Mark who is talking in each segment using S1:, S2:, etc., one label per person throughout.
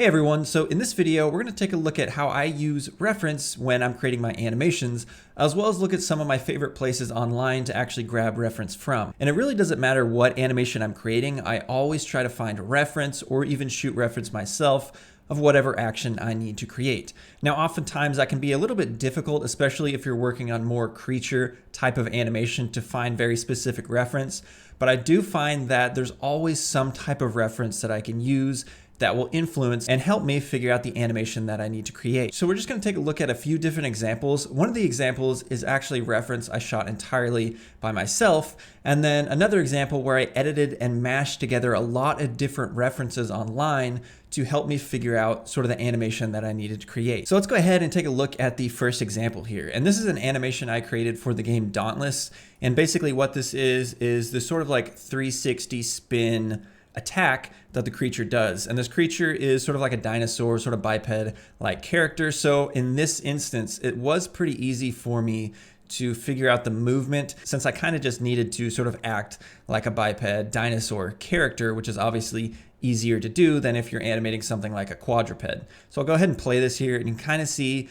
S1: Hey everyone, so in this video, we're going to take a look at how I use reference when I'm creating my animations, as well as look at some of my favorite places online to actually grab reference from. And it really doesn't matter what animation I'm creating, I always try to find reference or even shoot reference myself of whatever action I need to create. Now, oftentimes that can be a little bit difficult, especially if you're working on more creature type of animation to find very specific reference, but I do find that there's always some type of reference that I can use that will influence and help me figure out the animation that I need to create. So we're just gonna take a look at a few different examples. One of the examples is actually reference I shot entirely by myself. And then another example where I edited and mashed together a lot of different references online to help me figure out sort of the animation that I needed to create. So let's go ahead and take a look at the first example here. And this is an animation I created for the game Dauntless. And basically what this is this sort of like 360 spin attack that the creature does. And this creature is sort of like a dinosaur, sort of biped-like character. So in this instance, it was pretty easy for me to figure out the movement since I kind of just needed to sort of act like a biped dinosaur character, which is obviously easier to do than if you're animating something like a quadruped. So I'll go ahead and play this here and you can kind of see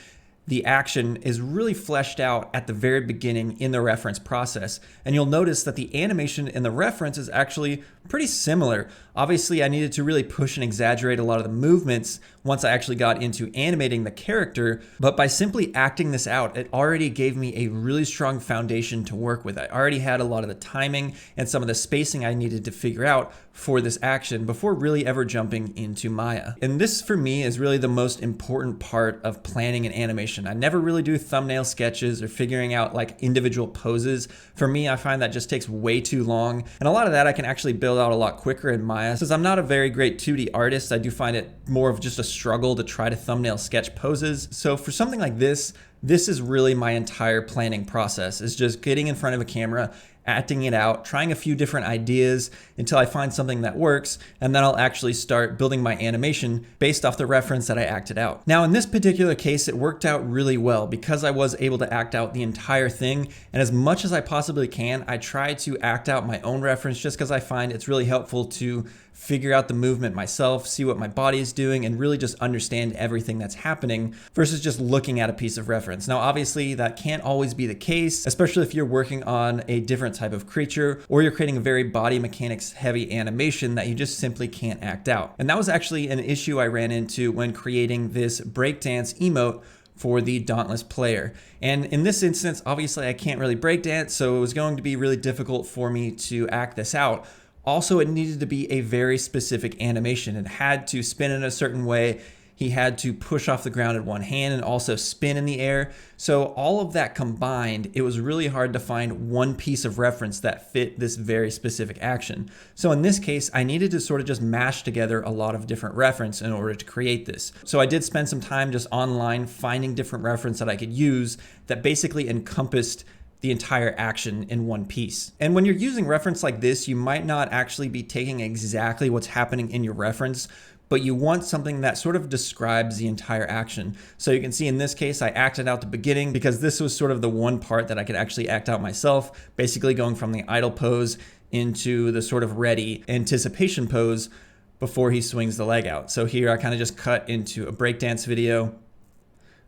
S1: the action is really fleshed out at the very beginning in the reference process. And you'll notice that the animation in the reference is actually pretty similar. Obviously, I needed to really push and exaggerate a lot of the movements once I actually got into animating the character, but by simply acting this out, it already gave me a really strong foundation to work with. I already had a lot of the timing and some of the spacing I needed to figure out for this action before really ever jumping into Maya. And this for me is really the most important part of planning an animation. I never really do thumbnail sketches or figuring out like individual poses. For me, I find that just takes way too long. And a lot of that I can actually build out a lot quicker in Maya. Since I'm not a very great 2D artist, I do find it more of just a struggle to try to thumbnail sketch poses. So for something like this is really my entire planning process, is just getting in front of a camera, acting it out, trying a few different ideas until I find something that works, and then I'll actually start building my animation based off the reference that I acted out. Now in this particular case, it worked out really well because I was able to act out the entire thing, and as much as I possibly can, I try to act out my own reference just because I find it's really helpful to figure out the movement myself, see what my body is doing, and really just understand everything that's happening versus just looking at a piece of reference. Now, obviously, that can't always be the case, especially if you're working on a different type of creature or you're creating a very body mechanics heavy animation that you just simply can't act out. And that was actually an issue I ran into when creating this breakdance emote for the Dauntless player. And in this instance, obviously, I can't really breakdance, so it was going to be really difficult for me to act this out. Also, it needed to be a very specific animation. It had to spin in a certain way. He had to push off the ground in one hand and also spin in the air. So all of that combined, it was really hard to find one piece of reference that fit this very specific action. So in this case, I needed to sort of just mash together a lot of different reference in order to create this. So I did spend some time just online finding different reference that I could use that basically encompassed the entire action in one piece. And when you're using reference like this, you might not actually be taking exactly what's happening in your reference, but you want something that sort of describes the entire action. So you can see in this case, I acted out the beginning because this was sort of the one part that I could actually act out myself, basically going from the idle pose into the sort of ready anticipation pose before he swings the leg out. So here I kind of just cut into a breakdance video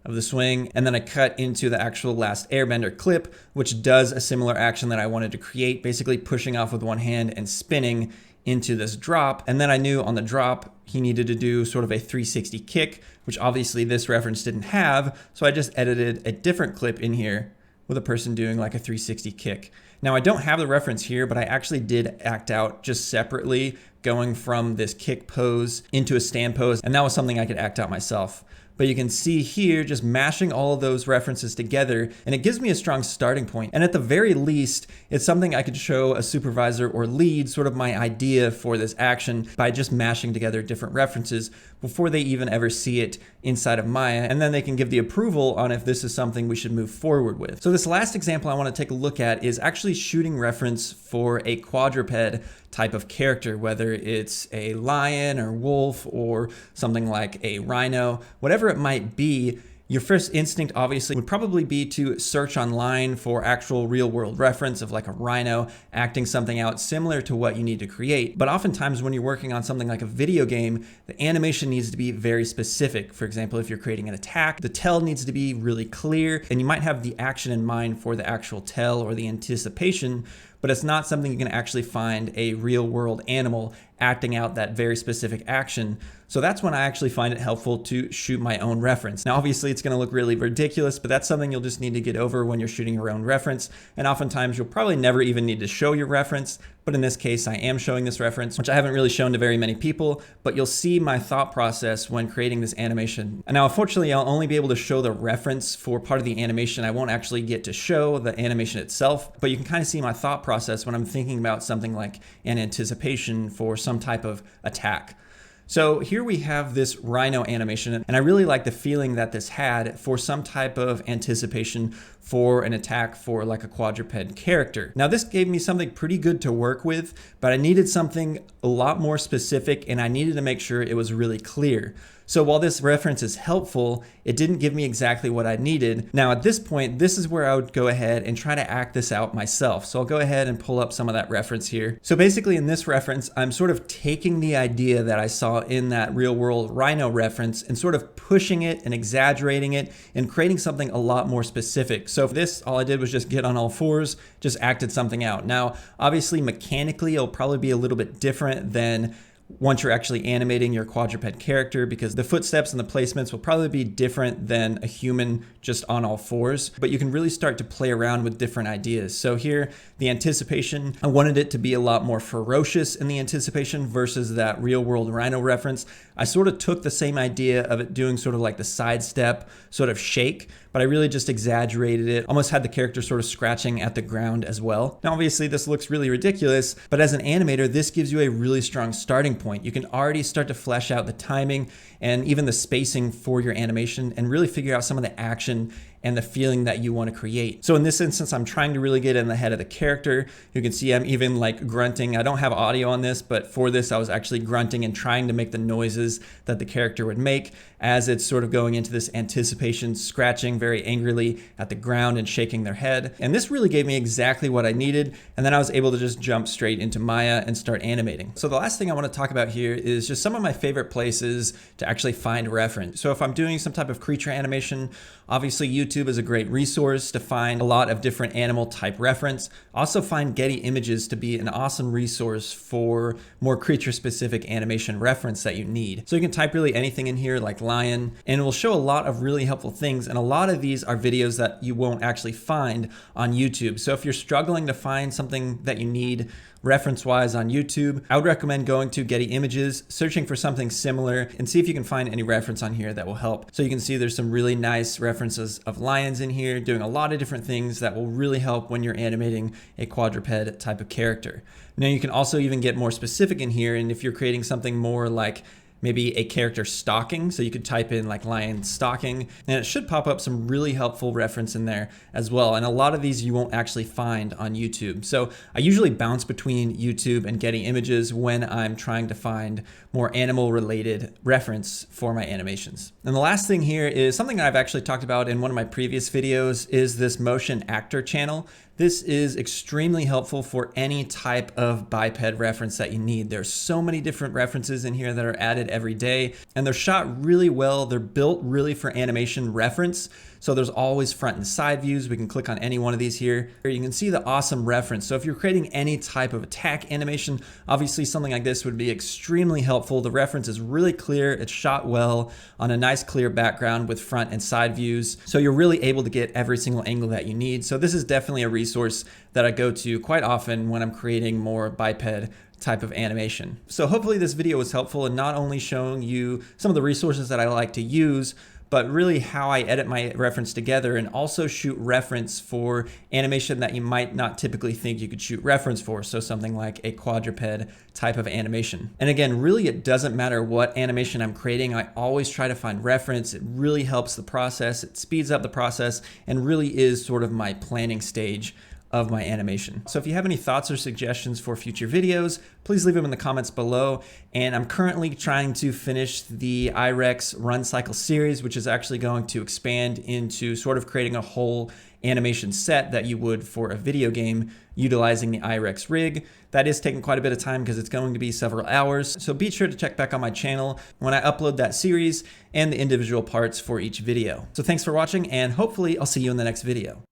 S1: of the swing, and then I cut into the actual last airbender clip, which does a similar action that I wanted to create, basically pushing off with one hand and spinning into this drop. And then I knew on the drop, he needed to do sort of a 360 kick, which obviously this reference didn't have. So I just edited a different clip in here with a person doing like a 360 kick. Now I don't have the reference here, but I actually did act out just separately, going from this kick pose into a stand pose. And that was something I could act out myself. But you can see here just mashing all of those references together, and it gives me a strong starting point. And at the very least, it's something I could show a supervisor or lead sort of my idea for this action by just mashing together different references before they even ever see it inside of Maya. And then they can give the approval on if this is something we should move forward with. So this last example I want to take a look at is actually shooting reference for a quadruped type of character, whether it's a lion or wolf or something like a rhino, whatever it might be. Your first instinct obviously would probably be to search online for actual real world reference of like a rhino acting something out similar to what you need to create. But oftentimes when you're working on something like a video game, the animation needs to be very specific. For example, if you're creating an attack, the tell needs to be really clear, and you might have the action in mind for the actual tell or the anticipation, but it's not something you can actually find a real world animal acting out that very specific action. So that's when I actually find it helpful to shoot my own reference. Now, obviously it's gonna look really ridiculous, but that's something you'll just need to get over when you're shooting your own reference. And oftentimes you'll probably never even need to show your reference. But in this case, I am showing this reference, which I haven't really shown to very many people, but you'll see my thought process when creating this animation. And now, unfortunately, I'll only be able to show the reference for part of the animation. I won't actually get to show the animation itself, but you can kind of see my thought process when I'm thinking about something like an anticipation for some type of attack. So here we have this rhino animation, and I really like the feeling that this had for some type of anticipation for an attack for like a quadruped character. Now this gave me something pretty good to work with, but I needed something a lot more specific, and I needed to make sure it was really clear. So while this reference is helpful, it didn't give me exactly what I needed. Now at this point, this is where I would go ahead and try to act this out myself. So I'll go ahead and pull up some of that reference here. So basically in this reference, I'm sort of taking the idea that I saw in that real world rhino reference and sort of pushing it and exaggerating it and creating something a lot more specific. So for this, all I did was just get on all fours, just acted something out. Now, obviously mechanically, it'll probably be a little bit different than once you're actually animating your quadruped character, because the footsteps and the placements will probably be different than a human just on all fours, but you can really start to play around with different ideas. So here, the anticipation, I wanted it to be a lot more ferocious in the anticipation versus that real world rhino reference. I sort of took the same idea of it doing sort of like the sidestep sort of shake, but I really just exaggerated it, almost had the character sort of scratching at the ground as well. Now, obviously this looks really ridiculous, but as an animator, this gives you a really strong starting point. You can already start to flesh out the timing and even the spacing for your animation and really figure out some of the action and the feeling that you want to create. So in this instance, I'm trying to really get in the head of the character. You can see I'm even like grunting. I don't have audio on this, but for this, I was actually grunting and trying to make the noises that the character would make as it's sort of going into this anticipation, scratching very angrily at the ground and shaking their head. And this really gave me exactly what I needed. And then I was able to just jump straight into Maya and start animating. So the last thing I want to talk about here is just some of my favorite places to actually find reference. So if I'm doing some type of creature animation, obviously YouTube is a great resource to find a lot of different animal type reference. Also find Getty Images to be an awesome resource for more creature specific animation reference that you need. So you can type really anything in here like lion, and it will show a lot of really helpful things. And a lot of these are videos that you won't actually find on YouTube. So if you're struggling to find something that you need reference-wise on YouTube, I would recommend going to Getty Images, searching for something similar, and see if you can find any reference on here that will help. So you can see there's some really nice references of lions in here, doing a lot of different things that will really help when you're animating a quadruped type of character. Now you can also even get more specific in here, and if you're creating something more like maybe a character stalking, so you could type in like lion stalking, and it should pop up some really helpful reference in there as well. And a lot of these you won't actually find on YouTube. So I usually bounce between YouTube and Getty Images when I'm trying to find more animal related reference for my animations. And the last thing here is something I've actually talked about in one of my previous videos, is this motion actor channel. This is extremely helpful for any type of biped reference that you need. There's so many different references in here that are added every day, and they're shot really well. They're built really for animation reference. So there's always front and side views. We can click on any one of these here. You can see the awesome reference. So if you're creating any type of attack animation, obviously something like this would be extremely helpful. The reference is really clear. It's shot well on a nice clear background with front and side views. So you're really able to get every single angle that you need. So this is definitely a resource that I go to quite often when I'm creating more biped type of animation. So hopefully this video was helpful in not only showing you some of the resources that I like to use, but really how I edit my reference together and also shoot reference for animation that you might not typically think you could shoot reference for. So something like a quadruped type of animation. And again, really it doesn't matter what animation I'm creating. I always try to find reference. It really helps the process. It speeds up the process and really is sort of my planning stage of my animation. So if you have any thoughts or suggestions for future videos, please leave them in the comments below. And I'm currently trying to finish the IREX run cycle series, which is actually going to expand into sort of creating a whole animation set that you would for a video game utilizing the IREX rig. That is taking quite a bit of time because it's going to be several hours. So be sure to check back on my channel when I upload that series and the individual parts for each video. So thanks for watching, and hopefully I'll see you in the next video.